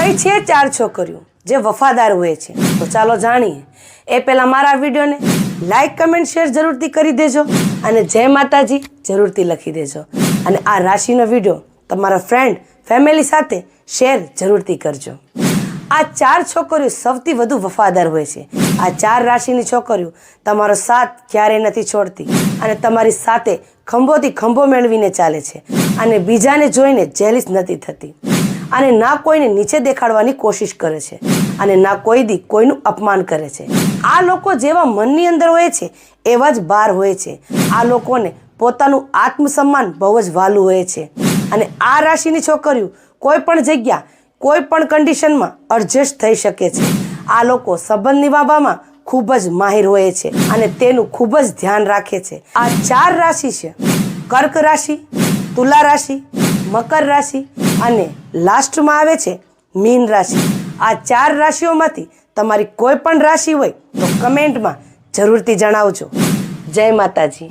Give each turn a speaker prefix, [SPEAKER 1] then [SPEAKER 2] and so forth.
[SPEAKER 1] કઈ છે ચાર છોકરીઓ જે વફાદાર હોય છે? તો ચાલો જાણીએ. એ પહેલાં મારા વિડીયોને લાઈક કમેન્ટ શેર જરૂરથી કરી દેજો અને જય માતાજી જરૂરથી લખી દેજો. અને આ રાશિનો વિડીયો તમારા ફ્રેન્ડ ફેમિલી સાથે શેર જરૂરથી કરજો. આ ચાર છોકરીઓ સૌથી વધુ વફાદાર હોય છે. આ ચાર રાશિની છોકરીઓ તમારો સાથ ક્યારેય નથી છોડતી અને તમારી સાથે ખંભોથી ખંભો મેળવીને ચાલે છે અને બીજાને જોઈને જેલિસ નથી થતી અને ના કોઈને નીચે દેખાડવાની કોશિશ કરે છે અને ના કોઈ દી કોઈનું અપમાન કરે છે. આ લોકો જેવા મનની અંદર હોય છે એવા જ બહાર હોય છે. આ લોકોને પોતાનું આત્મસન્માન બહુ જ વાલું હોય છે અને આ રાશિની છોકરીઓ કોઈ પણ જગ્યા કોઈ પણ કન્ડિશનમાં એડજસ્ટ થઈ શકે છે. આ લોકો સંબંધ નિભાવવામાં ખૂબ જ માહિર હોય છે અને તેનું ખૂબ જ ધ્યાન રાખે છે. આ ચાર રાશિ છે: કર્ક રાશિ, તુલા રાશિ, મકર રાશિ અને લાસ્ટમાં આવે છે મીન રાશિ. આ ચાર રાશિઓમાંથી તમારી કોઈ પણ રાશિ હોય તો કમેન્ટમાં જરૂરથી જણાવજો. જય માતાજી.